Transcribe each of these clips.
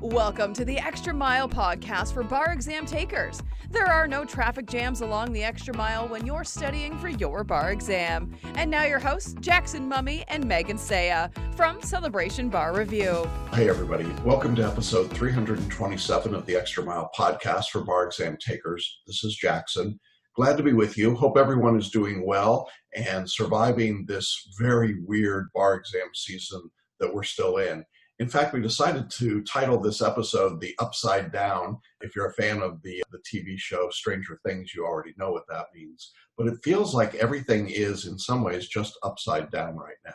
Welcome to the Extra Mile podcast for bar exam takers. There are no traffic jams along the Extra Mile when you're studying for your bar exam. And now your hosts, Jackson Mummy and Megan Saya from Celebration Bar Review. Hey everybody, welcome to episode 327 of the Extra Mile podcast for bar exam takers. This is Jackson. Glad to be with you. Hope everyone is doing well and surviving this very weird bar exam season that we're still in. In fact, we decided to title this episode The Upside Down. If you're a fan of the TV show Stranger Things, you already know what that means. But it feels like everything is, in some ways, just upside down right now.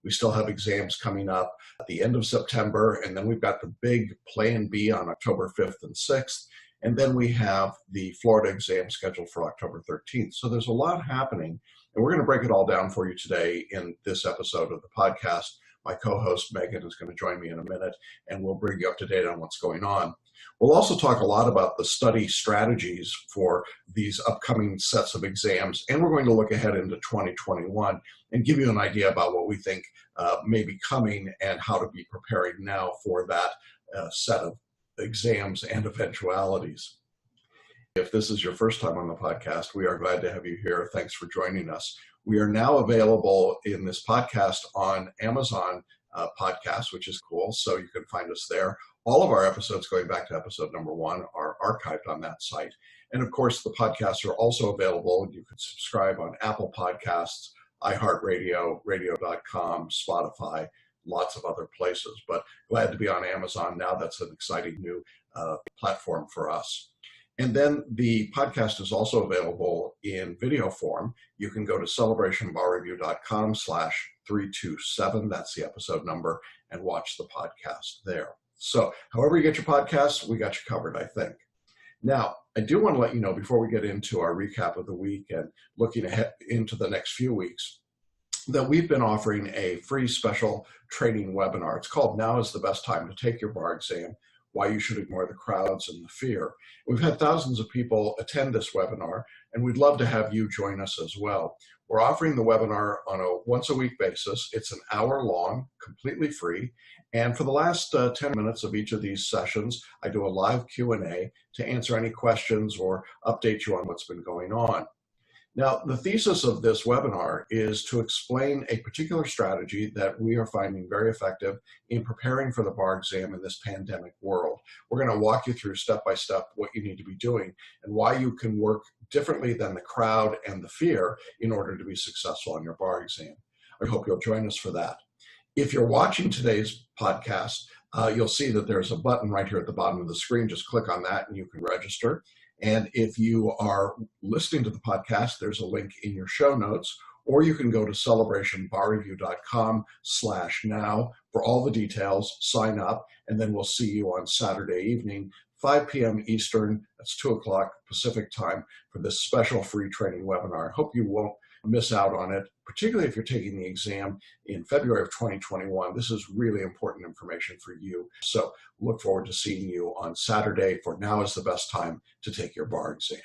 We still have exams coming up at the end of September, and then we've got the big Plan B on October 5th and 6th, and then we have the Florida exam scheduled for October 13th. So there's a lot happening, and we're going to break it all down for you today in this episode of the podcast. My co-host Megan is going to join me in a minute, and we'll bring you up to date on what's going on. We'll also talk a lot about the study strategies for these upcoming sets of exams, and we're going to look ahead into 2021 and give you an idea about what we think may be coming and how to be preparing now for that set of exams and eventualities. If this is your first time on the podcast, we are glad to have you here. Thanks for joining us. We are now available in this podcast on Amazon Podcasts, which is cool. So you can find us there. All of our episodes going back to episode number 1 are archived on that site. And of course, the podcasts are also available. You can subscribe on Apple Podcasts, iHeartRadio, radio.com, Spotify, lots of other places. But glad to be on Amazon now. That's an exciting new platform for us. And then the podcast is also available in video form. You can go to celebrationbarreview.com/327. That's the episode number, and watch the podcast there. So however you get your podcasts, we got you covered, I think. Now, I do want to let you know before we get into our recap of the week and looking ahead into the next few weeks, that we've been offering a free special training webinar. It's called Now is the Best Time to Take Your Bar Exam, Why You Should Ignore the Crowds and the Fear. We've had thousands of people attend this webinar, and we'd love to have you join us as well. We're offering the webinar on a once-a-week basis. It's an hour long, completely free, and for the last 10 minutes of each of these sessions, I do a live Q&A to answer any questions or update you on what's been going on. Now, the thesis of this webinar is to explain a particular strategy that we are finding very effective in preparing for the bar exam in this pandemic world. We're going to walk you through step by step what you need to be doing and why you can work differently than the crowd and the fear in order to be successful on your bar exam. I hope you'll join us for that. If you're watching today's podcast, you'll see that there's a button right here at the bottom of the screen. Just click on that and you can register. And if you are listening to the podcast, there's a link in your show notes, or you can go to celebrationbarreview.com/now for all the details, sign up, and then we'll see you on Saturday evening, 5 p.m. Eastern, that's 2 o'clock Pacific time, for this special free training webinar. I hope you won't miss out on it, particularly if you're taking the exam in February of 2021. This is really important information for you. So look forward to seeing you on Saturday for Now is the Best Time to Take Your Bar Exam.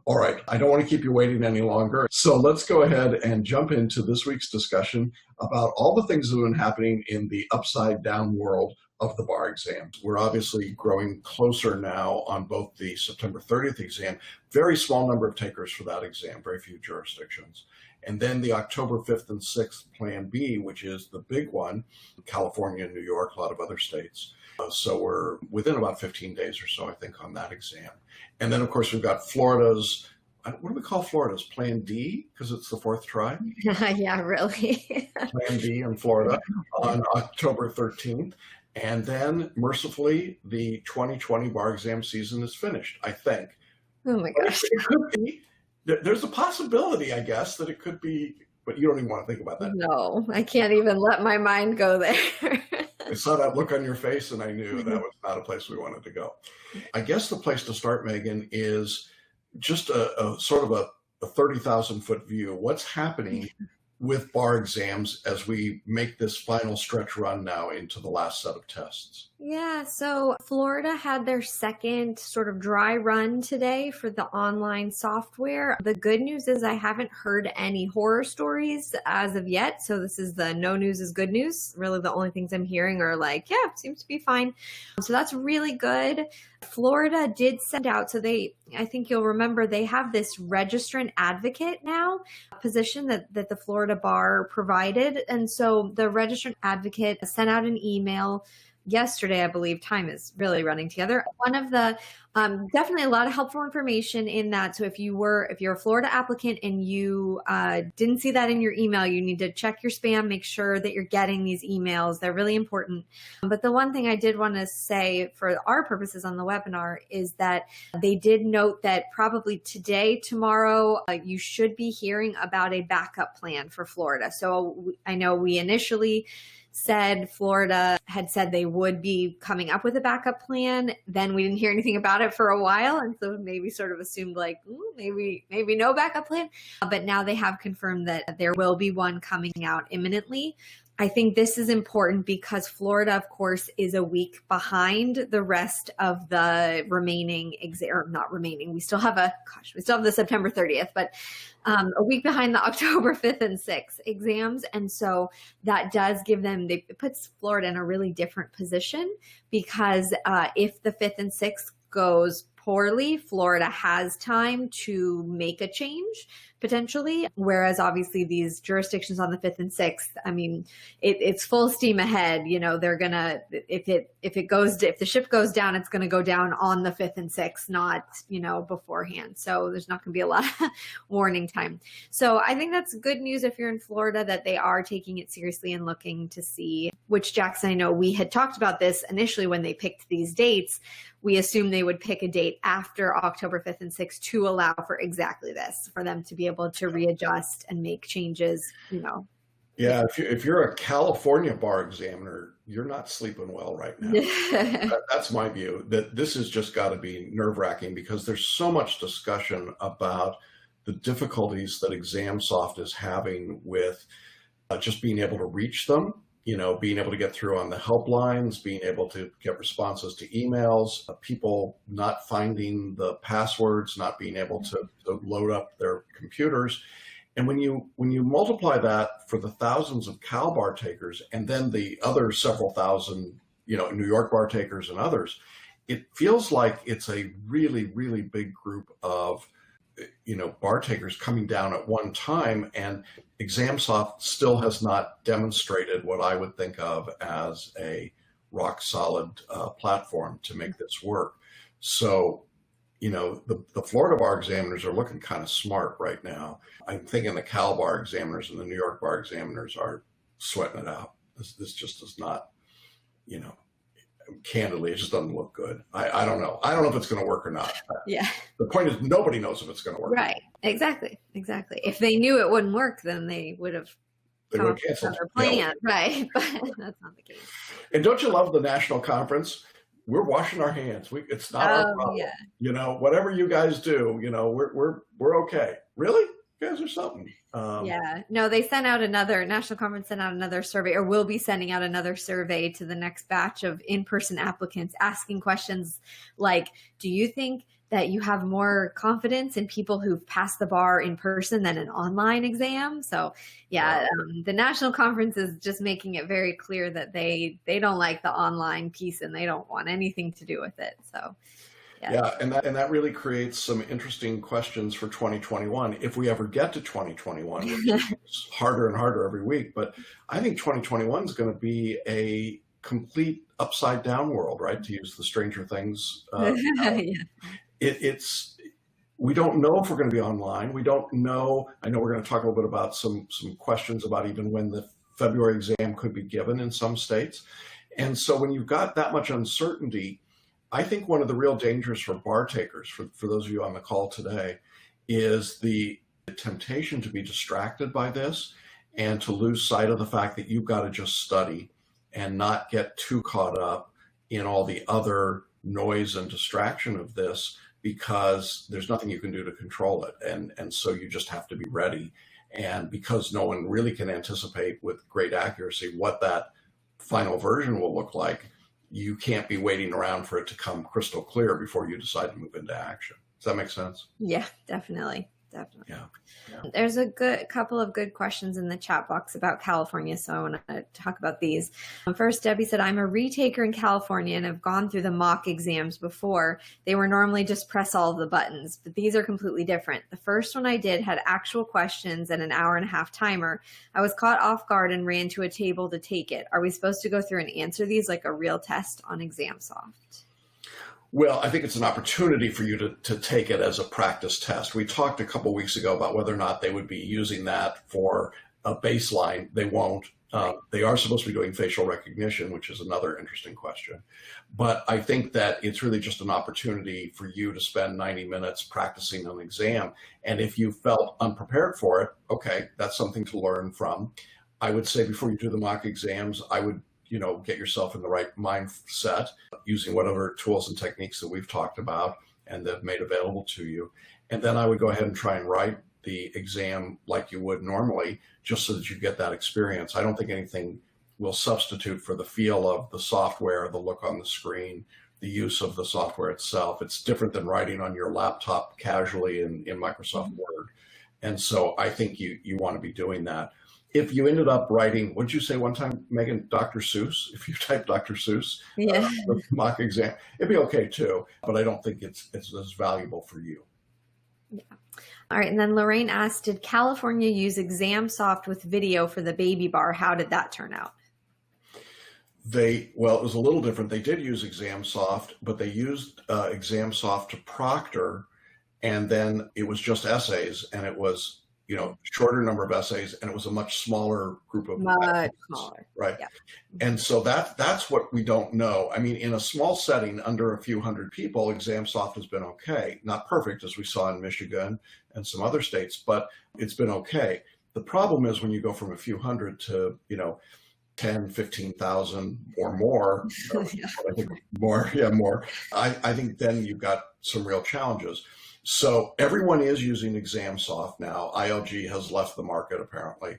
All right, I don't want to keep you waiting any longer. So let's go ahead and jump into this week's discussion about all the things that have been happening in the upside down world of the bar exam. We're obviously growing closer now on both the September 30th exam, very small number of takers for that exam, very few jurisdictions. And then the October 5th and 6th Plan B, which is the big one, California, New York, a lot of other states. So we're within about 15 days or so, I think, on that exam. And then, of course, we've got Florida's, what do we call Florida's? Plan D, because it's the 4th try? Yeah, really. Plan D in Florida on October 13th. And then, mercifully, the 2020 bar exam season is finished, I think. Oh my gosh. It could be. There's a possibility, I guess, that it could be, but you don't even want to think about that. No, I can't even let my mind go there. I saw that look on your face, and I knew that was not a place we wanted to go. I guess the place to start, Megan, is just a sort of a 30,000-foot view. What's happening with bar exams as we make this final stretch run now into the last set of tests? Yeah, so Florida had their second sort of dry run today for the online software. The good news is I haven't heard any horror stories as of yet. So this is the no news is good news. Really, the only things I'm hearing are like, yeah, it seems to be fine. So that's really good. Florida did send out, I think you'll remember, they have this registrant advocate now position that the Florida bar provided. And so the registrant advocate sent out an email yesterday, I believe. Time is really running together. One of the definitely a lot of helpful information in that. So if you're a Florida applicant and you didn't see that in your email, you need to check your spam, make sure that you're getting these emails. They're really important. But the one thing I did want to say for our purposes on the webinar is that they did note that probably today, tomorrow, you should be hearing about a backup plan for Florida. So I know we initially said Florida had said they would be coming up with a backup plan. Then we didn't hear anything about it for a while. And so maybe sort of assumed like, maybe no backup plan. But now they have confirmed that there will be one coming out imminently. I think this is important because Florida, of course, is a week behind the rest of the remaining not remaining. We still have the September 30th, but a week behind the October 5th and 6th exams. And so that does give them, it puts Florida in a really different position because if the 5th and 6th goes poorly, Florida has time to make a change potentially. Whereas obviously these jurisdictions on the 5th and 6th, I mean, it's full steam ahead. You know, they're gonna, if the ship goes down, it's going to go down on the 5th and 6th, not, beforehand. So there's not going to be a lot of warning time. So I think that's good news if you're in Florida that they are taking it seriously and looking to see, which Jackson, I know we had talked about this initially when they picked these dates. We assumed they would pick a date after October 5th and 6th to allow for exactly this, for them to be able to readjust and make changes, Yeah, if you're a California bar examiner, you're not sleeping well right now. That's my view, that this has just got to be nerve-wracking because there's so much discussion about the difficulties that ExamSoft is having with just being able to reach them, being able to get through on the helplines, being able to get responses to emails, people not finding the passwords, not being able to load up their computers. And when you multiply that for the thousands of Cal bar takers and then the other several thousand, New York bar takers and others, it feels like it's a really, really big group of bar takers coming down at one time, and ExamSoft still has not demonstrated what I would think of as a rock solid platform to make this work. So, the Florida bar examiners are looking kind of smart right now. I'm thinking the Cal bar examiners and the New York bar examiners are sweating it out. This just does not, candidly, it just doesn't look good. I don't know. I don't know if it's going to work or not. Yeah. The point is nobody knows if it's going to work. Right. Exactly. If they knew it wouldn't work, then they would have canceled their plan. Right. But that's not the case. And don't you love the national conference? We're washing our hands. It's not our problem. Yeah. Whatever you guys do, we're okay. Really? You guys are something. Yeah. No, they sent out National Conference sent out another survey, or will be sending out another survey to the next batch of in-person applicants, asking questions like, do you think that you have more confidence in people who've passed the bar in person than an online exam? So the National Conference is just making it very clear that they don't like the online piece and they don't want anything to do with it. So yeah, and that really creates some interesting questions for 2021. If we ever get to 2021, it's harder and harder every week, but I think 2021 is going to be a complete upside down world, right? To use the Stranger Things. We don't know if we're going to be online. We don't know. I know we're going to talk a little bit about some questions about even when the February exam could be given in some states. And so when you've got that much uncertainty, I think one of the real dangers for bar takers, for those of you on the call today, is the temptation to be distracted by this and to lose sight of the fact that you've got to just study and not get too caught up in all the other noise and distraction of this, because there's nothing you can do to control it. And so you just have to be ready. And because no one really can anticipate with great accuracy what that final version will look like, you can't be waiting around for it to come crystal clear before you decide to move into action. Does that make sense? Yeah, definitely. Definitely. Yeah. There's a couple of good questions in the chat box about California, so I want to talk about these. First, Debbie said, I'm a retaker in California and have gone through the mock exams before. They were normally just press all of the buttons, but these are completely different. The first one I did had actual questions and an 1.5-hour timer. I was caught off guard and ran to a table to take it. Are we supposed to go through and answer these like a real test on ExamSoft? Well, I think it's an opportunity for you to take it as a practice test. We talked a couple weeks ago about whether or not they would be using that for a baseline. They won't. They are supposed to be doing facial recognition, which is another interesting question. But I think that it's really just an opportunity for you to spend 90 minutes practicing an exam. And if you felt unprepared for it, okay, that's something to learn from. I would say before you do the mock exams, I would get yourself in the right mindset using whatever tools and techniques that we've talked about and that have made available to you. And then I would go ahead and try and write the exam like you would normally, just so that you get that experience. I don't think anything will substitute for the feel of the software, the look on the screen, the use of the software itself. It's different than writing on your laptop casually in Microsoft Word. And so I think you want to be doing that. If you ended up writing, what'd you say one time, Megan, Dr. Seuss? If you type Dr. Seuss, mock exam, it'd be okay too, but I don't think it's as valuable for you. Yeah. All right. And then Lorraine asked, did California use ExamSoft with video for the baby bar? How did that turn out? Well, it was a little different. They did use ExamSoft, but they used ExamSoft to proctor, and then it was just essays, and it was shorter number of essays, and it was a much smaller group of much smaller, right? Yeah. And so that's what we don't know. I mean, in a small setting under a few hundred people, ExamSoft has been okay. Not perfect, as we saw in Michigan and some other states, but it's been okay. The problem is when you go from a few hundred to 10, 15,000 or more, I think more. I think then you've got some real challenges. So everyone is using ExamSoft now. ILG has left the market apparently.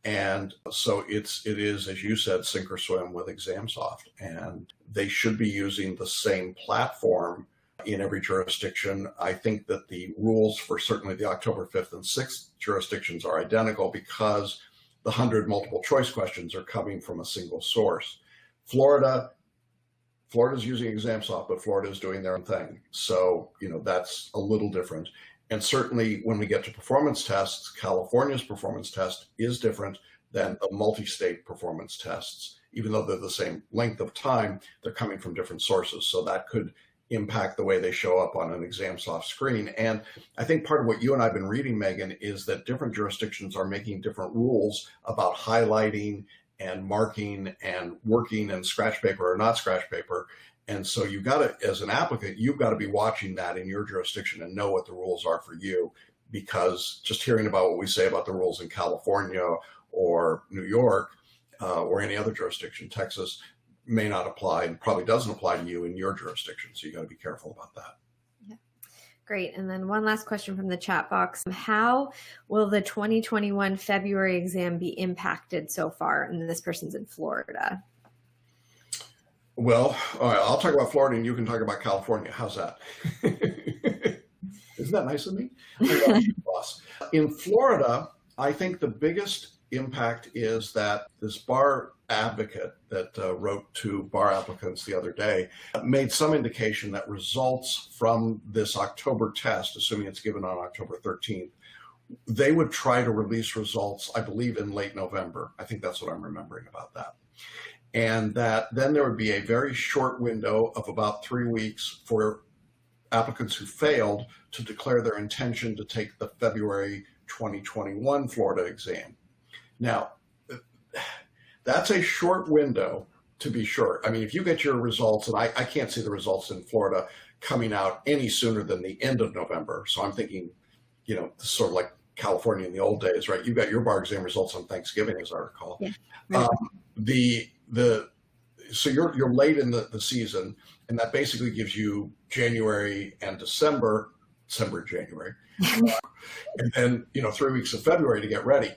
And so it is, as you said, sink or swim with ExamSoft. And they should be using the same platform in every jurisdiction. I think that the rules for certainly the October 5th and 6th jurisdictions are identical because the 100 multiple choice questions are coming from a single source. Florida's using ExamSoft, but Florida is doing their own thing. So, that's a little different. And certainly when we get to performance tests, California's performance test is different than the multi-state performance tests. Even though they're the same length of time, they're coming from different sources. So that could impact the way they show up on an ExamSoft screen. And I think part of what you and I have been reading, Megan, is that different jurisdictions are making different rules about highlighting and marking and working in scratch paper or not scratch paper. And so you've got to, as an applicant, you've got to be watching that in your jurisdiction and know what the rules are for you, because just hearing about what we say about the rules in California or New York or any other jurisdiction, Texas, may not apply and probably doesn't apply to you in your jurisdiction. So you got to be careful about that. Great. And then one last question from the chat box. How will the 2021 February exam be impacted so far? And this person's in Florida. Well, all right, I'll talk about Florida and you can talk about California. How's that? Isn't that nice of me? In Florida, I think the biggest impact is that this bar advocate that wrote to bar applicants the other day made some indication that results from this October test, assuming it's given on October 13th, they would try to release results, I believe, in late November. I think that's what I'm remembering about that. And that then there would be a very short window of about 3 weeks for applicants who failed to declare their intention to take the February 2021 Florida exam. Now, that's a short window, to be sure. I mean, if you get your results, and I can't see the results in Florida coming out any sooner than the end of November. So I'm thinking, sort of like California in the old days, right? You got your bar exam results on Thanksgiving, as I recall. Yeah. Right. So you're late in the season, and that basically gives you January and January, and then 3 weeks of February to get ready.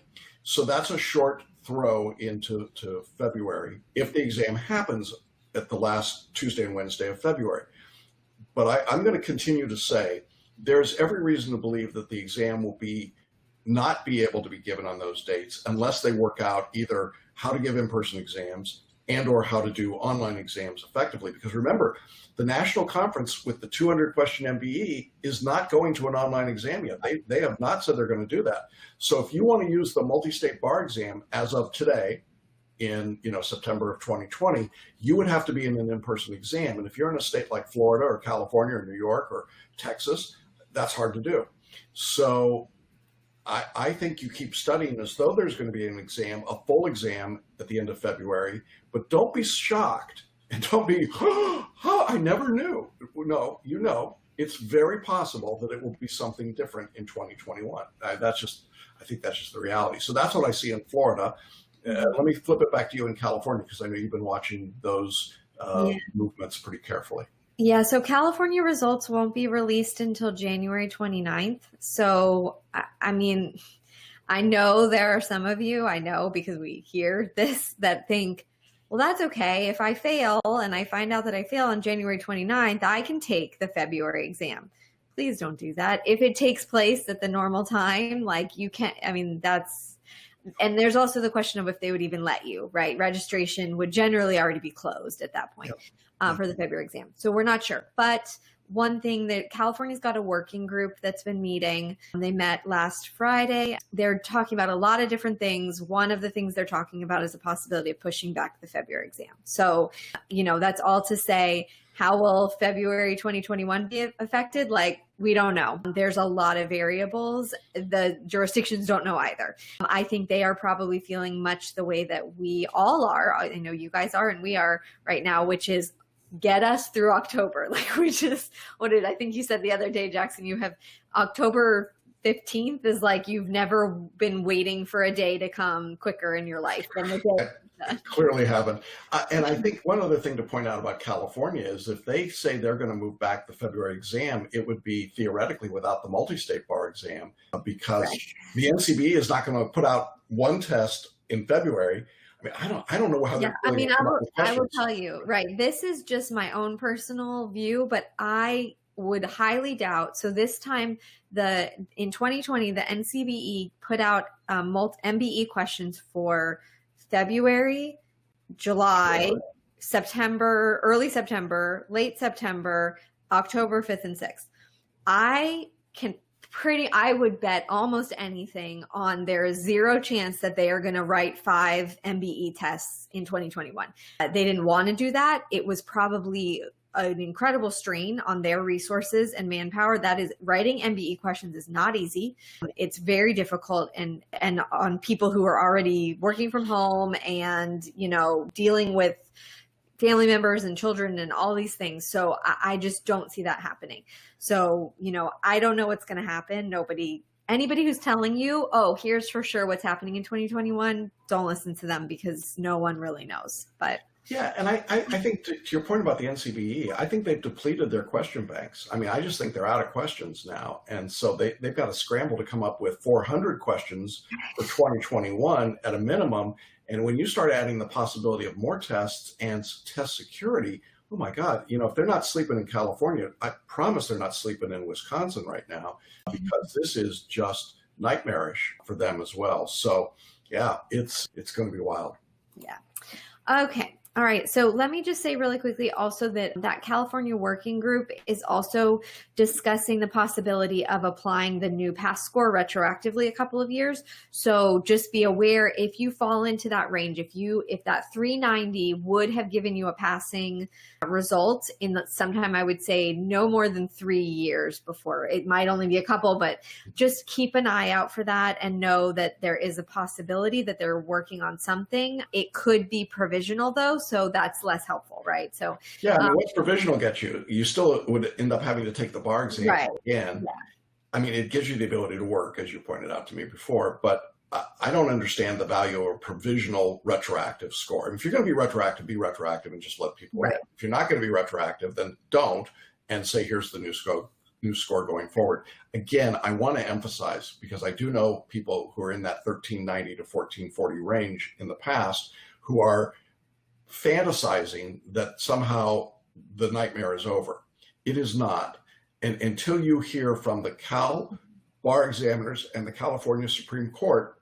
So that's a short throw into February. If the exam happens at the last Tuesday and Wednesday of February. But I'm going to continue to say there's every reason to believe that the exam will not be able to be given on those dates unless they work out either how to give in-person exams and or how to do online exams effectively. Because remember, the national conference with the 200 question MBE is not going to an online exam yet. They have not said they're going to do that. So if you want to use the multi-state bar exam as of today in September of 2020, you would have to be in an in-person exam. And if you're in a state like Florida or California or New York or Texas, that's hard to do. So I think you keep studying as though there's going to be an exam, a full exam at the end of February, but don't be shocked and don't be, I never knew. No, it's very possible that it will be something different in 2021. I think that's just the reality. So that's what I see in Florida. Let me flip it back to you in California, because I know you've been watching those movements pretty carefully. Yeah, so California results won't be released until January 29th. So, I mean, I know there are some of you, I know because we hear this, that think, well, that's okay. If I fail and I find out that I fail on January 29th, I can take the February exam. Please don't do that. If it takes place at the normal time, like you can't, I mean, and there's also the question of if they would even let you, right? Registration would generally already be closed at that point. Yep. For the February exam. So we're not sure. But one thing that California's got a working group that's been meeting. They met last Friday. They're talking about a lot of different things. One of the things they're talking about is the possibility of pushing back the February exam. So, that's all to say, how will February 2021 be affected? Like, we don't know. There's a lot of variables. The jurisdictions don't know either. I think they are probably feeling much the way that we all are. I know you guys are and we are right now, which is get us through October. Like I think you said the other day, Jackson, you have October 15th is like you've never been waiting for a day to come quicker in your life than the day. I clearly haven't. And I think one other thing to point out about California is if they say they're going to move back the February exam, it would be theoretically without the multi-state bar exam, because the NCBE is not going to put out one test in February. I mean, I don't know how. Yeah, I mean, I will tell you, right. This is just my own personal view, but I would highly doubt. So this time, in 2020, the NCBE put out MBE questions for February, July, September, early September, late September, October 5th and 6th. I would bet almost anything on there is zero chance that they are going to write 5 MBE tests in 2021. They didn't want to do that. It was probably an incredible strain on their resources and manpower. That is, writing MBE questions is not easy. It's very difficult and on people who are already working from home and, dealing with family members and children and all these things. So I just don't see that happening. So, I don't know what's going to happen. Anybody who's telling you, oh, here's for sure what's happening in 2021, don't listen to them because no one really knows. But yeah, and I think to your point about the NCBE, I think they've depleted their question banks. I mean, I just think they're out of questions now. And so they've got to scramble to come up with 400 questions for 2021 at a minimum. And when you start adding the possibility of more tests and test security, oh my God, if they're not sleeping in California, I promise they're not sleeping in Wisconsin right now, because this is just nightmarish for them as well. So yeah, it's going to be wild. Yeah. Okay. All right. So let me just say really quickly also that California working group is also discussing the possibility of applying the new pass score retroactively a couple of years. So just be aware, if you fall into that range, if that 390 would have given you a passing result in sometime, I would say no more than 3 years before. It might only be a couple, but just keep an eye out for that and know that there is a possibility that they're working on something. It could be provisional though. So that's less helpful, right? So yeah, I mean, what's provisional get you? You still would end up having to take the bar exam again. Yeah. I mean, it gives you the ability to work, as you pointed out to me before, but I don't understand the value of a provisional retroactive score. I mean, if you're going to be retroactive and just let people in. If you're not going to be retroactive, then don't, and say, here's the new score going forward. Again, I want to emphasize, because I do know people who are in that 1390 to 1440 range in the past who are fantasizing that somehow the nightmare is over. It is not. And until you hear from the Cal bar examiners and the California Supreme Court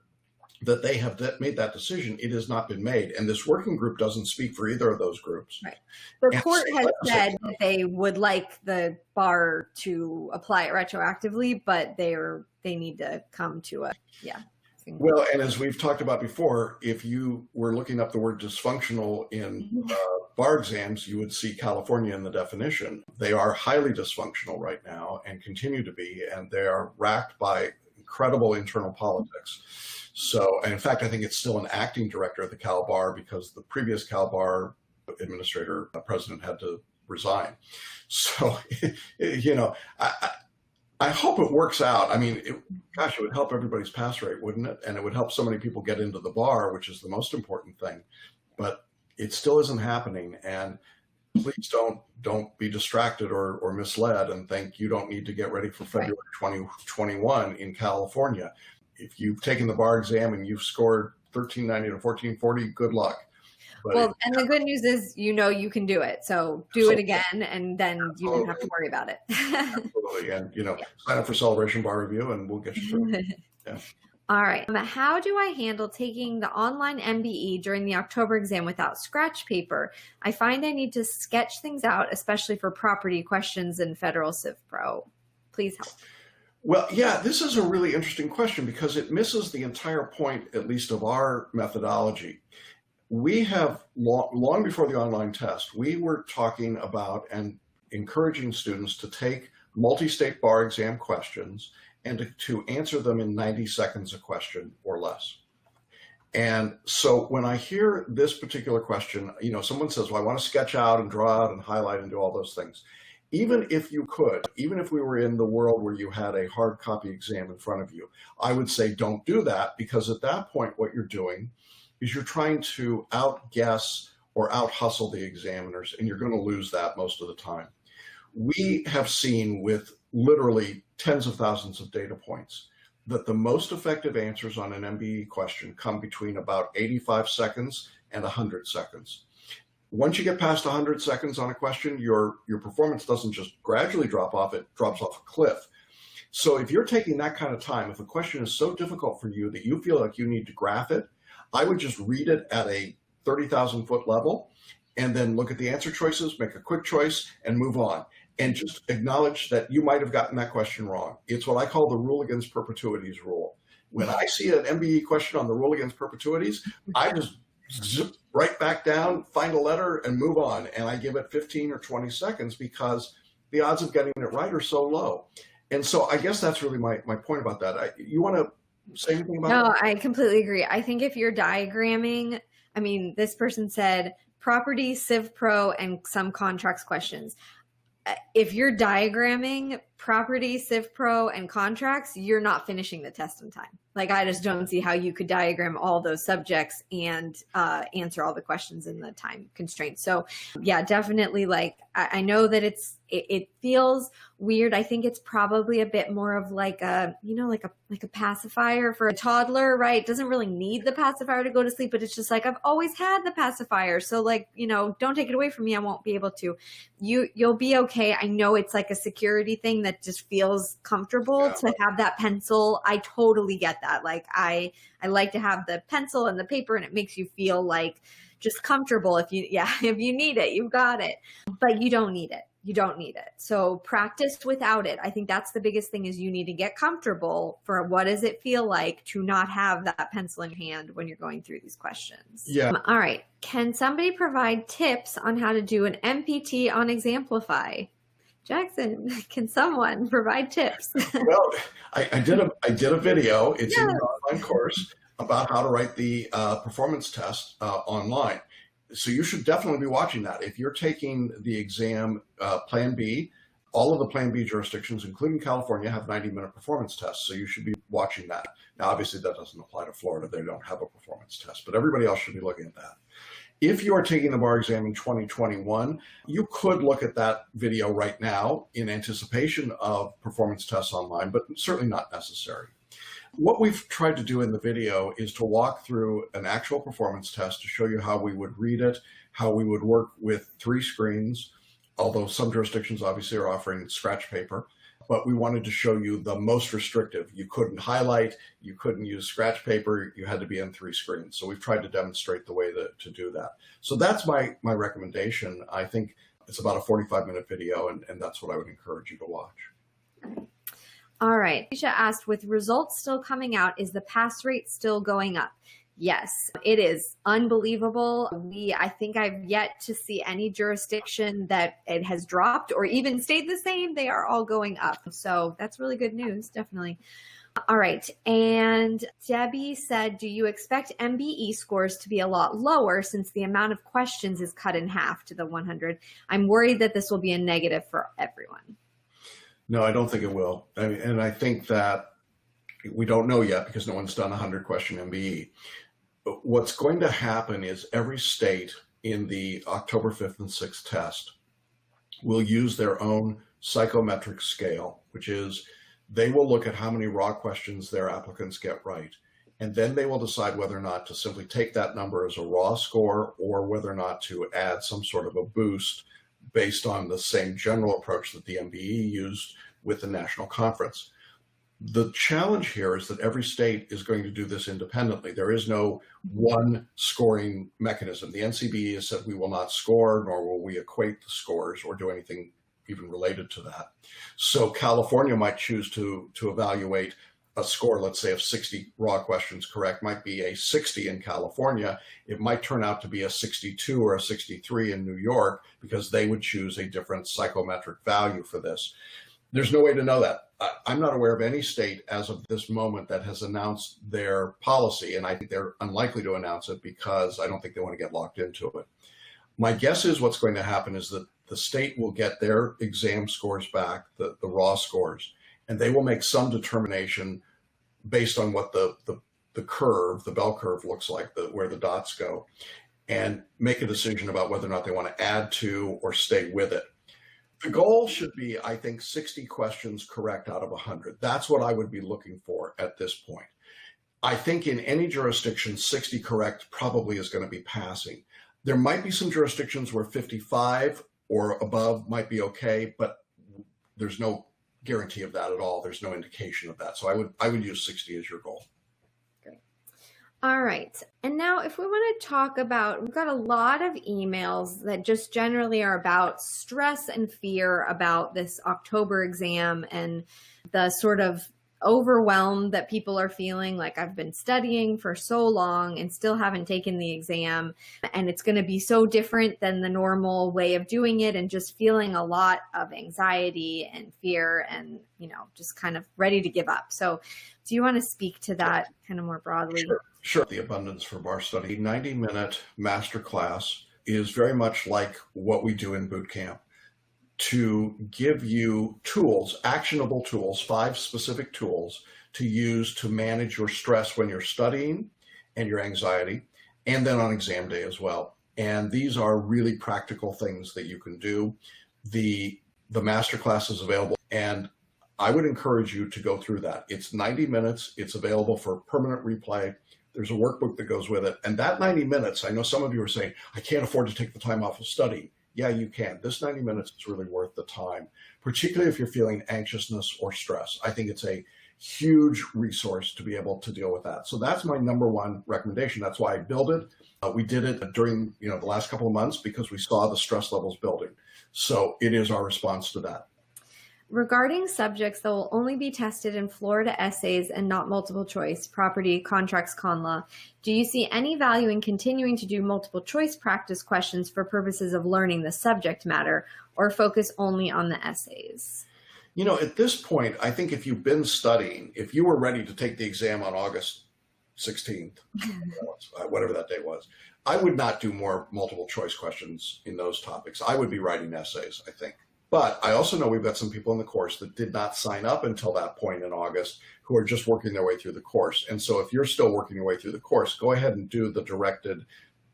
that they have made that decision, it has not been made. And this working group doesn't speak for either of those groups. Right. The court has said that they would like the bar to apply it retroactively, but they need to come to a, Well, and as we've talked about before, if you were looking up the word dysfunctional in bar exams, you would see California in the definition. They are highly dysfunctional right now and continue to be, and they are racked by incredible internal politics. So, and in fact, I think it's still an acting director at the Cal Bar because the previous Cal Bar administrator, president, had to resign. So, I hope it works out. I mean, it would help everybody's pass rate, wouldn't it? And it would help so many people get into the bar, which is the most important thing. But it still isn't happening. And please don't be distracted or misled and think you don't need to get ready for February 2021 in California. If you've taken the bar exam and you've scored 1390 to 1440, good luck. But and the good news is, you can do it. So do it again, and then you don't have to worry about it. Absolutely. And, sign up for Celebration Bar Review and we'll get you through it. Yeah. All right. How do I handle taking the online MBE during the October exam without scratch paper? I find I need to sketch things out, especially for property questions in Federal Civ Pro. Please help. Well, yeah, this is a really interesting question because it misses the entire point, at least of our methodology. We have, long before the online test, we were talking about and encouraging students to take multi-state bar exam questions and to answer them in 90 seconds a question or less. And so when I hear this particular question, someone says, well, I want to sketch out and draw out and highlight and do all those things. Even if you could, even if we were in the world where you had a hard copy exam in front of you, I would say don't do that, because at that point, what you're doing is you're trying to outguess or out-hustle the examiners, and you're going to lose that most of the time. We have seen with literally tens of thousands of data points that the most effective answers on an MBE question come between about 85 seconds and 100 seconds. Once you get past 100 seconds on a question, your performance doesn't just gradually drop off, it drops off a cliff. So if you're taking that kind of time, if a question is so difficult for you that you feel like you need to graph it, I would just read it at a 30,000 foot level and then look at the answer choices, make a quick choice and move on. And just acknowledge that you might have gotten that question wrong. It's what I call the rule against perpetuities rule. When I see an MBE question on the rule against perpetuities, I just zip right back down, find a letter and move on. And I give it 15 or 20 seconds because the odds of getting it right are so low. And so I guess that's really my point about that. You want to say anything about that? No, I completely agree. I think if you're diagramming, this person said property, Civ Pro, and some contracts questions. If you're diagramming property, Civ Pro, and contracts, you're not finishing the test in time. Like, I just don't see how you could diagram all those subjects and answer all the questions in the time constraints. So yeah, definitely. I know that it feels weird. I think it's probably a bit more of like a pacifier for a toddler, right? Doesn't really need the pacifier to go to sleep, but it's just like, I've always had the pacifier. So don't take it away from me. I won't be able to. You'll be okay. I know it's like a security thing that just feels comfortable to have that pencil. I totally get that. I like to have the pencil and the paper, and it makes you feel like just comfortable. If you need it, you've got it, but you don't need it. You don't need it. So practice without it. I think that's the biggest thing, is you need to get comfortable for what does it feel like to not have that pencil in hand when you're going through these questions. Yeah. All right. Can somebody provide tips on how to do an MPT on Examplify? Jackson, can someone provide tips? Well, I did a video. It's in the online course about how to write the performance test online. So you should definitely be watching that. If you're taking the exam Plan B, all of the Plan B jurisdictions, including California, have 90-minute performance tests. So you should be watching that. Now, obviously, that doesn't apply to Florida. They don't have a performance test, but everybody else should be looking at that. If you are taking the bar exam in 2021, you could look at that video right now in anticipation of performance tests online, but certainly not necessary. What we've tried to do in the video is to walk through an actual performance test to show you how we would read it, how we would work with 3 screens, although some jurisdictions obviously are offering scratch paper. But we wanted to show you the most restrictive. You couldn't highlight, you couldn't use scratch paper, you had to be on 3 screens. So we've tried to demonstrate the way to do that. So that's my recommendation. I think it's about a 45-minute video, and that's what I would encourage you to watch. All right. Alicia asked, with results still coming out, is the pass rate still going up? Yes, it is unbelievable. I think I've yet to see any jurisdiction that it has dropped or even stayed the same. They are all going up. So that's really good news, definitely. All right. And Debbie said, do you expect MBE scores to be a lot lower since the amount of questions is cut in half to the 100? I'm worried that this will be a negative for everyone. No, I don't think it will. And I think that we don't know yet because no one's done a 100-question MBE. But what's going to happen is every state in the October 5th and 6th test will use their own psychometric scale, which is they will look at how many raw questions their applicants get right. And then they will decide whether or not to simply take that number as a raw score or whether or not to add some sort of a boost based on the same general approach that the MBE used with the national conference. The challenge here is that every state is going to do this independently. There is no one scoring mechanism. The NCBE has said we will not score, nor will we equate the scores or do anything even related to that. So California might choose to evaluate a score, let's say, of 60 raw questions correct, might be a 60 in California. It might turn out to be a 62 or a 63 in New York because they would choose a different psychometric value for this. There's no way to know that. I'm not aware of any state as of this moment that has announced their policy, and I think they're unlikely to announce it because I don't think they want to get locked into it. My guess is what's going to happen is that the state will get their exam scores back, the raw scores, and they will make some determination based on what the curve, the bell curve looks like, where the dots go, and make a decision about whether or not they want to add to or stay with it. The goal should be, I think, 60 questions correct out of 100. That's what I would be looking for at this point. I think in any jurisdiction, 60 correct probably is going to be passing. There might be some jurisdictions where 55 or above might be okay, but there's no guarantee of that at all. There's no indication of that. So I would use 60 as your goal. All right. And now if we want to talk about, we've got a lot of emails that just generally are about stress and fear about this October exam and the sort of overwhelmed that people are feeling, like I've been studying for so long and still haven't taken the exam, and it's going to be so different than the normal way of doing it, and just feeling a lot of anxiety and fear and, just kind of ready to give up. So do you want to speak to that kind of more broadly? Sure. The Abundance for Bar Study 90-minute masterclass is very much like what we do in boot camp, to give you tools, actionable tools, 5 specific tools to use to manage your stress when you're studying and your anxiety, and then on exam day as well. And these are really practical things that you can do. The masterclass is available, and I would encourage you to go through that. It's 90 minutes. It's available for permanent replay. There's a workbook that goes with it. And that 90 minutes, I know some of you are saying, I can't afford to take the time off of study. Yeah, you can. This 90 minutes is really worth the time, particularly if you're feeling anxiousness or stress. I think it's a huge resource to be able to deal with that. So that's my number one recommendation. That's why I built it. We did it during the last couple of months because we saw the stress levels building. So it is our response to that. Regarding subjects that will only be tested in Florida essays and not multiple choice, property, contracts, con law, do you see any value in continuing to do multiple choice practice questions for purposes of learning the subject matter, or focus only on the essays? At this point, I think if you've been studying, if you were ready to take the exam on August 16th, whatever that day was, I would not do more multiple choice questions in those topics. I would be writing essays, I think. But I also know we've got some people in the course that did not sign up until that point in August who are just working their way through the course. And so if you're still working your way through the course, go ahead and do the directed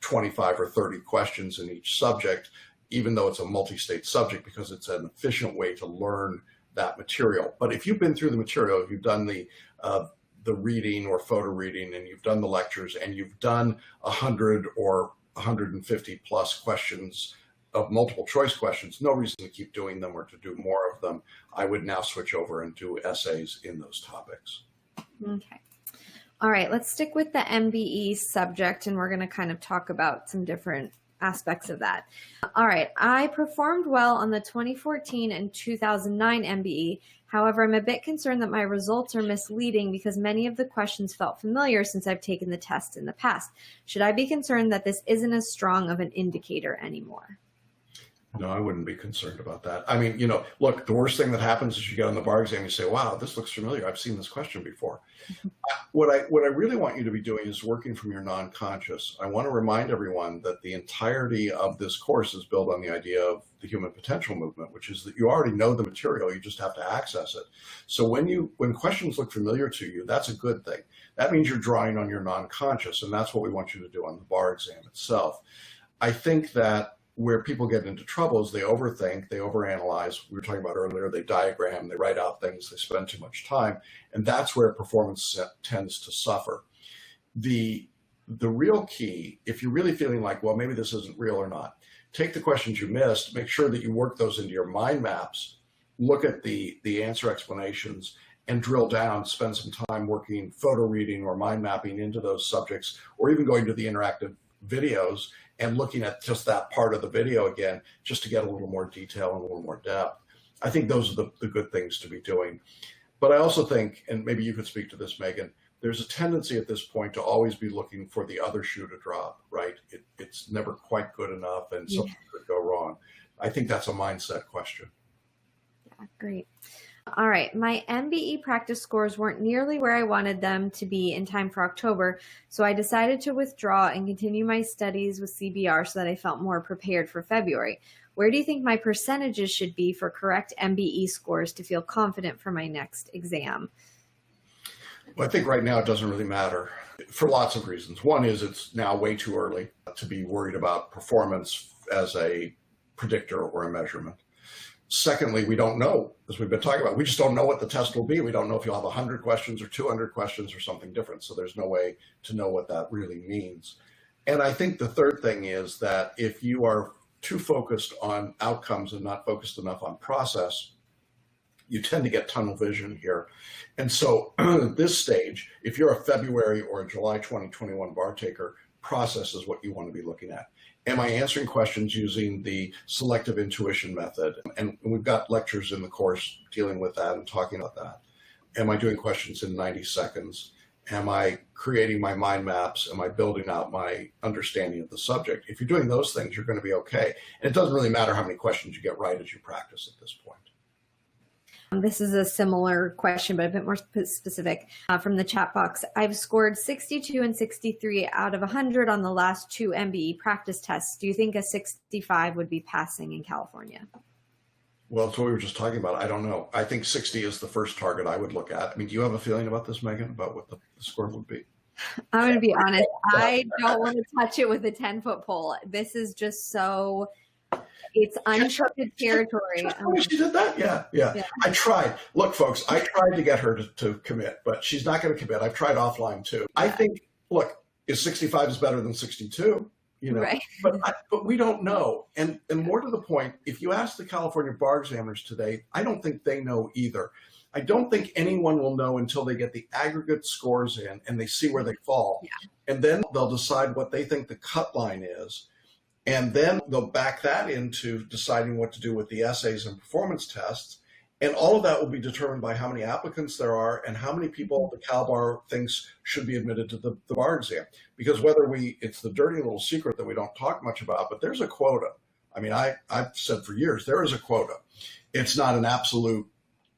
25 or 30 questions in each subject, even though it's a multi-state subject, because it's an efficient way to learn that material. But if you've been through the material, if you've done the the reading or photo reading and you've done the lectures and you've done 100 or 150 plus questions of multiple choice questions, no reason to keep doing them or to do more of them. I would now switch over and do essays in those topics. Okay. All right, let's stick with the MBE subject, and we're going to kind of talk about some different aspects of that. All right, I performed well on the 2014 and 2009 MBE. However, I'm a bit concerned that my results are misleading because many of the questions felt familiar since I've taken the test in the past. Should I be concerned that this isn't as strong of an indicator anymore? No, I wouldn't be concerned about that. I mean, look, the worst thing that happens is you get on the bar exam and you say, wow, this looks familiar. I've seen this question before. What I really want you to be doing is working from your non-conscious. I want to remind everyone that the entirety of this course is built on the idea of the human potential movement, which is that you already know the material, you just have to access it. So when questions look familiar to you, that's a good thing. That means you're drawing on your non-conscious, and that's what we want you to do on the bar exam itself. I think that where people get into trouble is they overthink, they overanalyze. We were talking about earlier, they diagram, they write out things, they spend too much time, and that's where performance tends to suffer. The real key, if you're really feeling like, well, maybe this isn't real or not, take the questions you missed, make sure that you work those into your mind maps, look at the answer explanations, and drill down, spend some time working photo reading or mind mapping into those subjects, or even going to the interactive videos and looking at just that part of the video again, just to get a little more detail and a little more depth. I think those are the good things to be doing. But I also think, and maybe you could speak to this, Megan, there's a tendency at this point to always be looking for the other shoe to drop, right? It's never quite good enough and something could go wrong. I think that's a mindset question. Yeah, great. All right, my MBE practice scores weren't nearly where I wanted them to be in time for October, so I decided to withdraw and continue my studies with CBR so that I felt more prepared for February. Where do you think my percentages should be for correct MBE scores to feel confident for my next exam? Well, I think right now it doesn't really matter for lots of reasons. One is it's now way too early to be worried about performance as a predictor or a measurement. Secondly, we don't know, as we've been talking about, we just don't know what the test will be. We don't know if you'll have 100 questions or 200 questions or something different. So there's no way to know what that really means. And I think the third thing is that if you are too focused on outcomes and not focused enough on process, you tend to get tunnel vision here. And so at this stage, if you're a February or a July 2021 bar taker, process is what you want to be looking at. Am I answering questions using the selective intuition method? And we've got lectures in the course dealing with that and talking about that. Am I doing questions in 90 seconds? Am I creating my mind maps? Am I building out my understanding of the subject? If you're doing those things, you're going to be okay. And it doesn't really matter how many questions you get right as you practice at this point. This is a similar question, but a bit more specific from the chat box. I've scored 62 and 63 out of 100 on the last two MBE practice tests. Do you think a 65 would be passing in California? Well, it's what we were just talking about. I don't know. I think 60 is the first target I would look at. I mean, do you have a feeling about this, Megan, about what the score would be? I'm going to be honest. I don't want to touch it with a 10-foot pole. This is just so... It's uncharted territory. She did that? Yeah. I tried. Look, folks, I tried to get her to commit, but she's not going to commit. I've tried offline too. I think, look, is 65 is better than 62, right. but we don't know. And more to the point, if you ask the California bar examiners today, I don't think they know either. I don't think anyone will know until they get the aggregate scores in and they see where they fall. Yeah. And then they'll decide what they think the cut line is. And then they'll back that into deciding what to do with the essays and performance tests. And all of that will be determined by how many applicants there are and how many people the Cal Bar thinks should be admitted to the bar exam. Because it's the dirty little secret that we don't talk much about, but there's a quota. I mean, I've said for years, there is a quota. It's not an absolute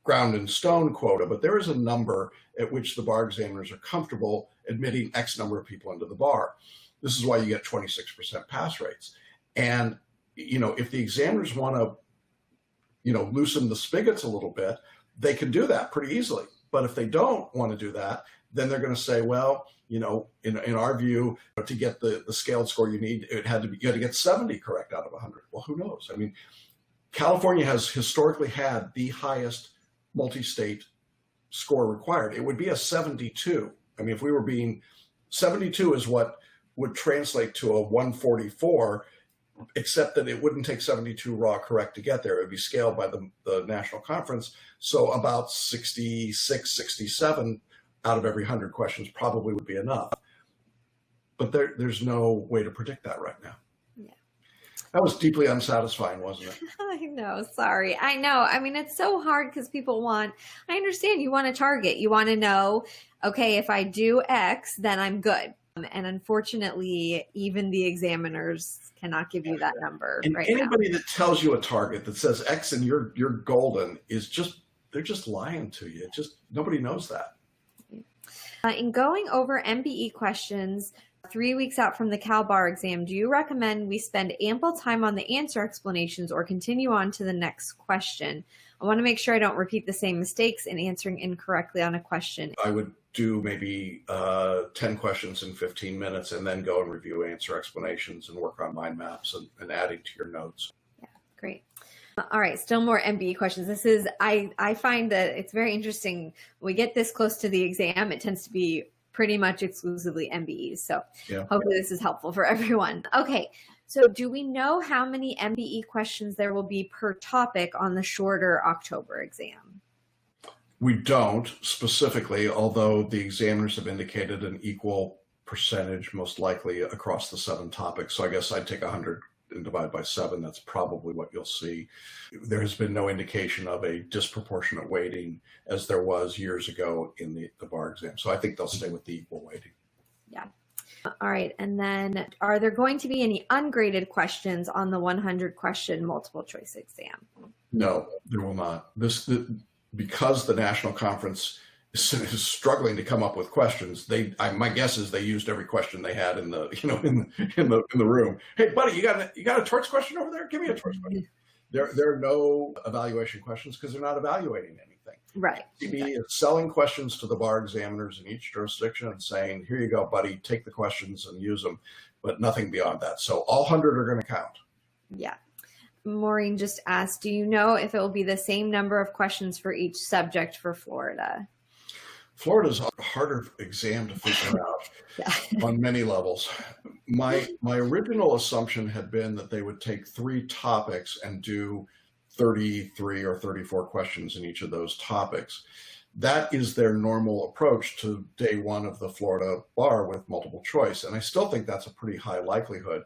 ground in stone quota, but there is a number at which the bar examiners are comfortable admitting X number of people into the bar. This is why you get 26% pass rates. And, if the examiners want to, loosen the spigots a little bit, they can do that pretty easily. But if they don't want to do that, then they're going to say, well, in our view, to get the scaled score you need, you had to get 70 correct out of 100. Well, who knows? I mean, California has historically had the highest multi-state score required. It would be a 72. I mean, if we were being 72 is what would translate to a 144, except that it wouldn't take 72 raw correct to get there. It would be scaled by the national conference. So about 66, 67 out of every 100 questions probably would be enough. But there's no way to predict that right now. Yeah. That was deeply unsatisfying, wasn't it? I know. Sorry. I know. I mean, it's so hard because I understand you want to target. You want to know, okay, if I do X, then I'm good. And unfortunately, even the examiners cannot give you that number and right anybody now. that tells you a target that says X and you're golden they're just lying to you. Nobody knows that. In going over MBE questions 3 weeks out from the Cal Bar exam, do you recommend we spend ample time on the answer explanations or continue on to the next question? I want to make sure I don't repeat the same mistakes in answering incorrectly on a question. I would do maybe 10 questions in 15 minutes and then go and review answer explanations and work on mind maps and adding to your notes. Yeah, great. All right, still more MBE questions. I find that it's very interesting. When we get this close to the exam, it tends to be pretty much exclusively MBEs. So hopefully this is helpful for everyone. Okay, so do we know how many MBE questions there will be per topic on the shorter October exam? We don't specifically, although the examiners have indicated an equal percentage, most likely across the 7 topics. So I guess I'd take 100 and divide by 7. That's probably what you'll see. There has been no indication of a disproportionate weighting as there was years ago in the bar exam. So I think they'll stay with the equal weighting. Yeah. All right. And then are there going to be any ungraded questions on the 100 question multiple choice exam? No, there will not. Because the national conference is struggling to come up with questions, my guess is they used every question they had in the room. Hey, buddy, you got a torts question over there? Give me a torts question. There are no evaluation questions because they're not evaluating anything. Right. CB is selling questions to the bar examiners in each jurisdiction and saying, here you go, buddy, take the questions and use them, but nothing beyond that. So all 100 are going to count. Yeah. Maureen just asked, do you know if it will be the same number of questions for each subject for Florida? Florida's a harder exam to figure out on many levels. My original assumption had been that they would take 3 topics and do 33 or 34 questions in each of those topics. That is their normal approach to day 1 of the Florida bar with multiple choice. And I still think that's a pretty high likelihood.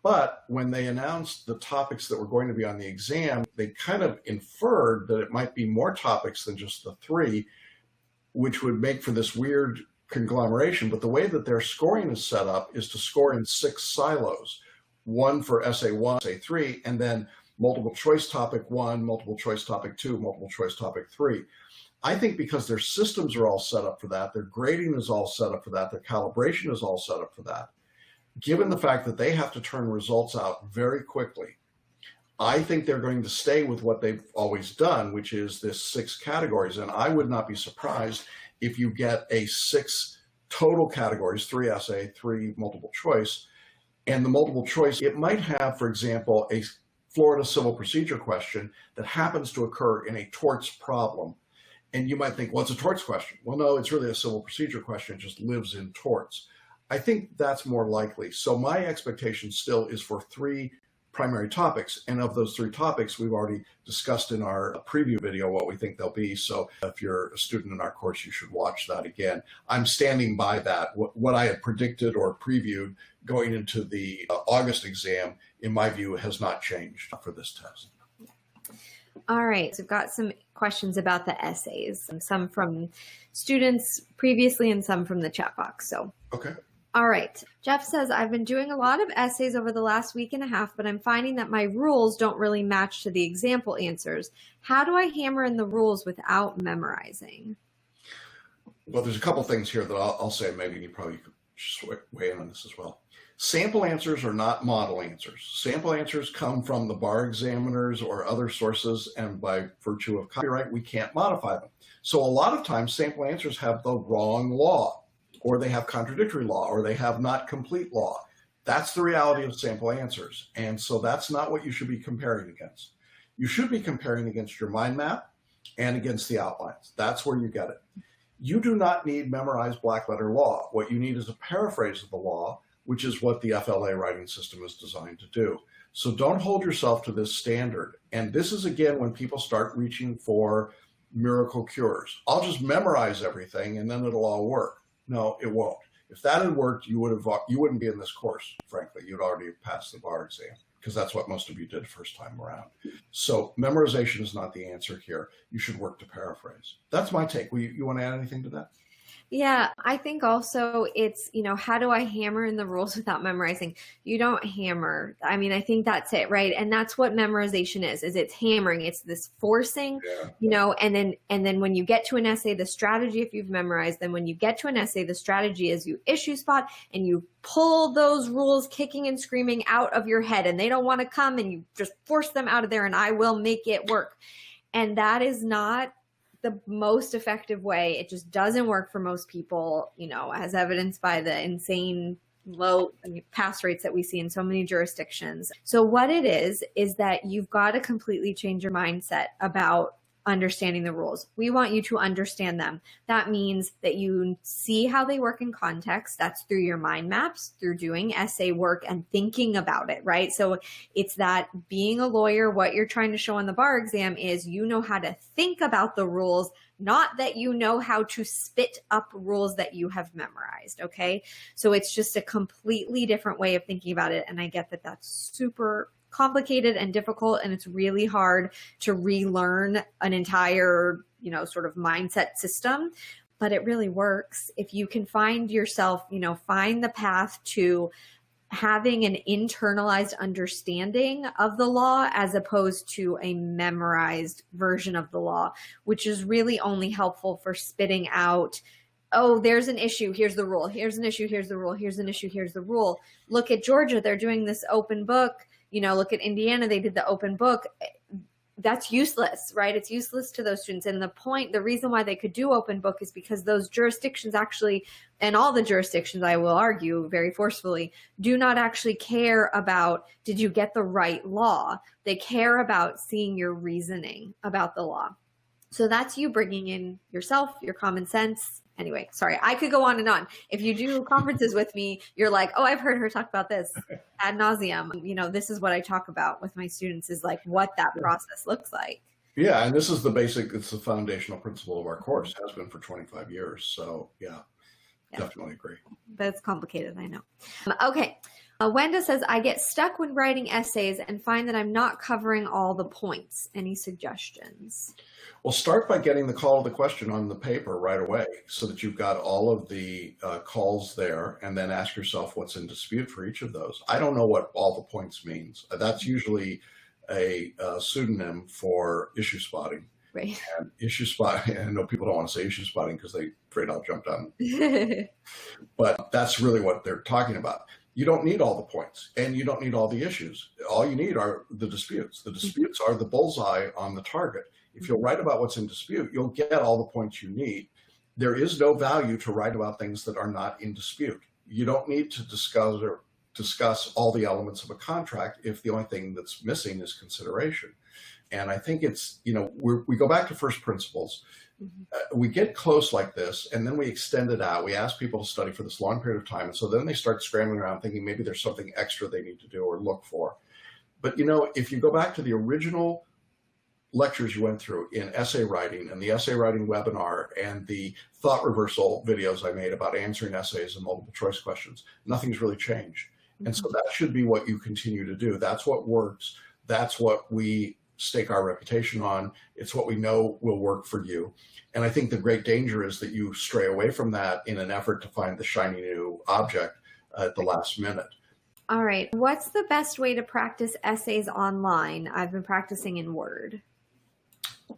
But when they announced the topics that were going to be on the exam, they kind of inferred that it might be more topics than just the 3, which would make for this weird conglomeration. But the way that their scoring is set up is to score in 6 silos, 1 for essay 1, essay 3, and then multiple choice topic 1, multiple choice topic 2, multiple choice topic 3. I think because their systems are all set up for that, their grading is all set up for that, their calibration is all set up for that. Given the fact that they have to turn results out very quickly, I think they're going to stay with what they've always done, which is this 6 categories. And I would not be surprised if you get a 6 total categories, 3 essay, 3 multiple choice. And the multiple choice, it might have, for example, a Florida civil procedure question that happens to occur in a torts problem. And you might think, well, it's a torts question. Well, no, it's really a civil procedure question. It just lives in torts. I think that's more likely. So my expectation still is for 3 primary topics. And of those 3 topics, we've already discussed in our preview video what we think they'll be. So if you're a student in our course, you should watch that again. I'm standing by that. What I had predicted or previewed going into the August exam, in my view, has not changed for this test. All right, so we've got some questions about the essays, some from students previously and some from the chat box. So, okay. All right. Jeff says, I've been doing a lot of essays over the last week and a half, but I'm finding that my rules don't really match to the example answers. How do I hammer in the rules without memorizing? Well, there's a couple things here that I'll say, maybe you probably could weigh in on this as well. Sample answers are not model answers. Sample answers come from the bar examiners or other sources, and by virtue of copyright, we can't modify them. So a lot of times sample answers have the wrong law, or they have contradictory law, or they have not complete law. That's the reality of sample answers. And so that's not what you should be comparing against. You should be comparing against your mind map, and against the outlines. That's where you get it. You do not need memorized black letter law. What you need is a paraphrase of the law, which is what the FLA writing system is designed to do. So don't hold yourself to this standard. And this is, again, when people start reaching for miracle cures. I'll just memorize everything and then it'll all work. No, it won't. If that had worked, you wouldn't be in this course, frankly. You'd already have passed the bar exam, because that's what most of you did first time around. So memorization is not the answer here. You should work to paraphrase. That's my take. You want to add anything to that? Yeah, I think also it's, how do I hammer in the rules without memorizing? You don't hammer. I mean, I think that's it, right? And that's what memorization is it's hammering. It's this forcing, and then when you get to an essay, the strategy, if you've memorized, then when you get to an essay, the strategy is you issue spot and you pull those rules kicking and screaming out of your head, and they don't want to come, and you just force them out of there, and I will make it work. And that is not the most effective way. It just doesn't work for most people, as evidenced by the insane low pass rates that we see in so many jurisdictions. So what it is that you've got to completely change your mindset about understanding the rules. We want you to understand them. That means that you see how they work in context. That's through your mind maps, through doing essay work and thinking about it, right? So it's that being a lawyer, what you're trying to show on the bar exam is you know how to think about the rules, not that you know how to spit up rules that you have memorized, okay? So it's just a completely different way of thinking about it. And I get that that's super complicated and difficult, and it's really hard to relearn an entire, sort of mindset system, but it really works. If you can find yourself, find the path to having an internalized understanding of the law as opposed to a memorized version of the law, which is really only helpful for spitting out, oh, there's an issue, here's the rule. Here's an issue, here's the rule. Here's an issue, here's the rule. Look at Georgia, they're doing this open book. Look at Indiana, they did the open book. That's useless, right? It's useless to those students. And the reason why they could do open book is because those jurisdictions actually, and all the jurisdictions, I will argue very forcefully, do not actually care about, did you get the right law? They care about seeing your reasoning about the law. So that's you bringing in yourself, your common sense. Anyway, sorry, I could go on and on. If you do conferences with me, you're like, oh, I've heard her talk about this ad nauseum. This is what I talk about with my students, is like what that process looks like. Yeah, and this is it's the foundational principle of our course, has been for 25 years. So yeah. Definitely agree. But it's complicated, I know. Okay. Wenda says, I get stuck when writing essays and find that I'm not covering all the points. Any suggestions? Well, start by getting the call to the question on the paper right away so that you've got all of the calls there, and then ask yourself what's in dispute for each of those. I don't know what all the points means. That's usually a pseudonym for issue spotting. Right. And issue spotting, I know people don't want to say issue spotting because they're afraid I'll jump down. But that's really what they're talking about. You don't need all the points, and you don't need all the issues. All you need are the disputes. The disputes are the bullseye on the target. If you'll write about what's in dispute, you'll get all the points you need. There is no value to write about things that are not in dispute. You don't need to discuss all the elements of a contract if the only thing that's missing is consideration. And I think it's, we go back to first principles. We get close like this, and then we extend it out. We ask people to study for this long period of time. And so then they start scrambling around thinking maybe there's something extra they need to do or look for. But, if you go back to the original lectures you went through in essay writing and the essay writing webinar and the thought reversal videos I made about answering essays and multiple choice questions, nothing's really changed. And so that should be what you continue to do. That's what works. That's what we stake our reputation on. It's what we know will work for you. And I think the great danger is that you stray away from that in an effort to find the shiny new object at the last minute. All right. What's the best way to practice essays online? I've been practicing in Word.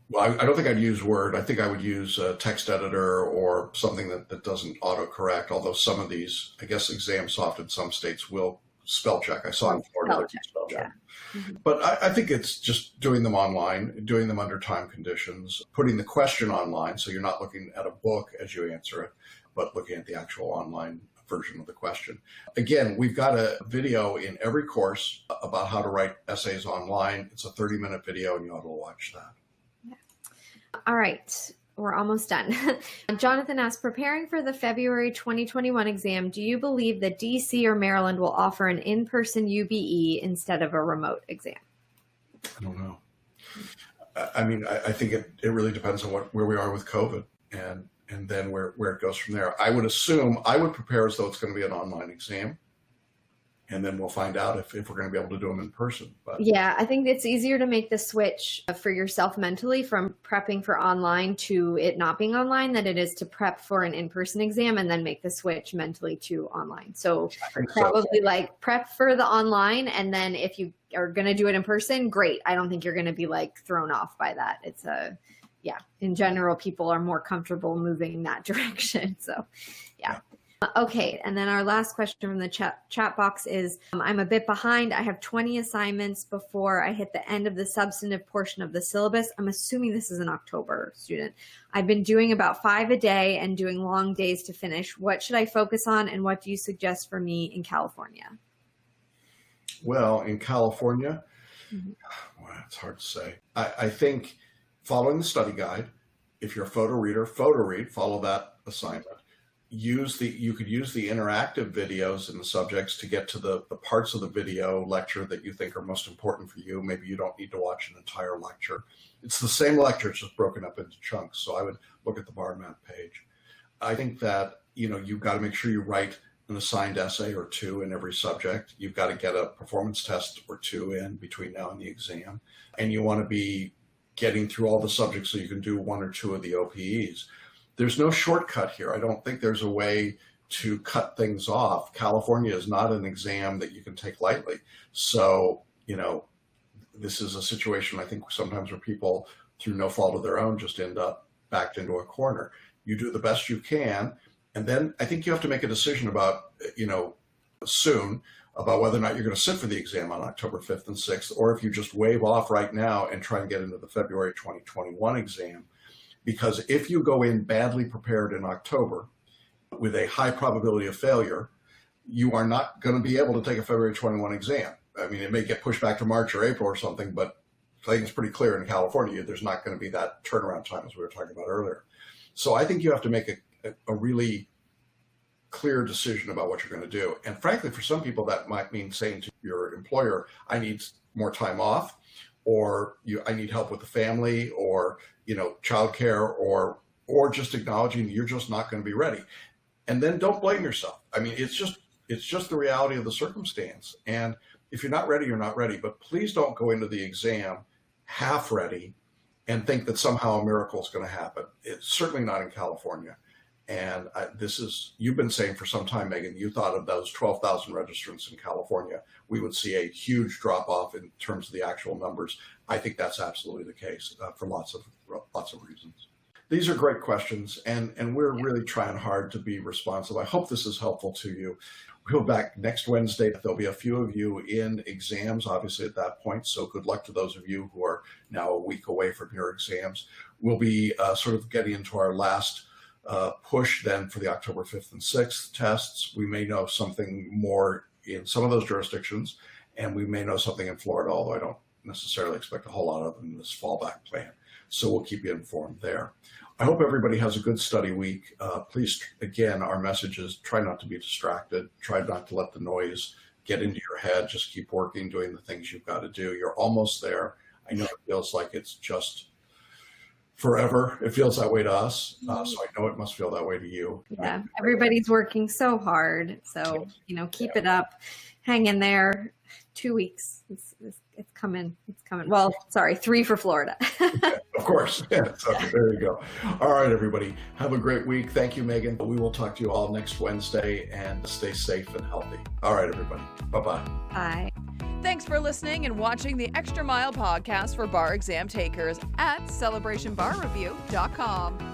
Well, I don't think I'd use Word. I think I would use a text editor or something that doesn't autocorrect, although some of these, I guess ExamSoft in some states will spell check. I saw in Florida spell check. Yeah. Mm-hmm. But I think it's just doing them online, doing them under time conditions, putting the question online so you're not looking at a book as you answer it, but looking at the actual online version of the question. Again, we've got a video in every course about how to write essays online. It's a 30-minute video, and you ought to watch that. All right. We're almost done. Jonathan asks, preparing for the February 2021 exam, do you believe that DC or Maryland will offer an in-person UBE instead of a remote exam? I don't know. I mean, I think it really depends on where we are with COVID and then where it goes from there. I would prepare as though it's going to be an online exam. And then we'll find out if we're going to be able to do them in person. But yeah, I think it's easier to make the switch for yourself mentally from prepping for online to it not being online than it is to prep for an in-person exam and then make the switch mentally to online. So probably like prep for the online, and then if you are going to do it in person, great. I don't think you're going to be like thrown off by that. In general, people are more comfortable moving in that direction. So yeah. Okay, and then our last question from the chat box is, I'm a bit behind. I have 20 assignments before I hit the end of the substantive portion of the syllabus. I'm assuming this is an October student. I've been doing about 5 a day and doing long days to finish. What should I focus on, and what do you suggest for me in California? Well, in California, well, it's hard to say. I think following the study guide, if you're a photo reader, follow that assignment. You could use the interactive videos in the subjects to get to the parts of the video lecture that you think are most important for you. Maybe you don't need to watch an entire lecture. It's the same lecture, it's just broken up into chunks. So I would look at the bar map page. I think that, you've got to make sure you write an assigned essay or 2 in every subject. You've got to get a performance test or 2 in between now and the exam. And you want to be getting through all the subjects so you can do 1 or 2 of the OPEs. There's no shortcut here. I don't think there's a way to cut things off. California is not an exam that you can take lightly. So, this is a situation, I think, sometimes where people, through no fault of their own, just end up backed into a corner. You do the best you can. And then I think you have to make a decision about, soon, about whether or not you're going to sit for the exam on October 5th and 6th, or if you just wave off right now and try and get into the February 2021 exam. Because if you go in badly prepared in October with a high probability of failure, you are not going to be able to take a February 21 exam. I mean, it may get pushed back to March or April or something, but I think it's pretty clear in California, there's not going to be that turnaround time as we were talking about earlier. So I think you have to make a really clear decision about what you're going to do. And frankly, for some people, that might mean saying to your employer, I need more time off, or I need help with the family, or childcare, or just acknowledging you're just not going to be ready. And then don't blame yourself. I mean, it's just the reality of the circumstance. And if you're not ready, you're not ready. But please don't go into the exam half ready and think that somehow a miracle is going to happen. It's certainly not in California. And you've been saying for some time, Megan, you thought of those 12,000 registrants in California, we would see a huge drop off in terms of the actual numbers. I think that's absolutely the case for lots of reasons. These are great questions, and we're really trying hard to be responsive. I hope this is helpful to you. We'll be back next Wednesday. There'll be a few of you in exams, obviously, at that point. So good luck to those of you who are now a week away from your exams. We'll be sort of getting into our last push then for the October 5th and 6th tests. We may know something more in some of those jurisdictions, and we may know something in Florida, although I don't necessarily expect a whole lot of them in this fallback plan. So we'll keep you informed there. I hope everybody has a good study week. Please, again, our message is try not to be distracted. Try not to let the noise get into your head. Just keep working, doing the things you've got to do. You're almost there. I know it feels like it's just forever. It feels that way to us. So I know it must feel that way to you. Yeah, everybody's working so hard. So, keep it up. Hang in there. 2 weeks. It's coming. It's coming. Well, sorry, 3 for Florida. Of course. Yeah, so there you go. All right, everybody. Have a great week. Thank you, Megan. We will talk to you all next Wednesday, and stay safe and healthy. All right, everybody. Bye-bye. Bye. Thanks for listening and watching the Extra Mile podcast for bar exam takers at celebrationbarreview.com.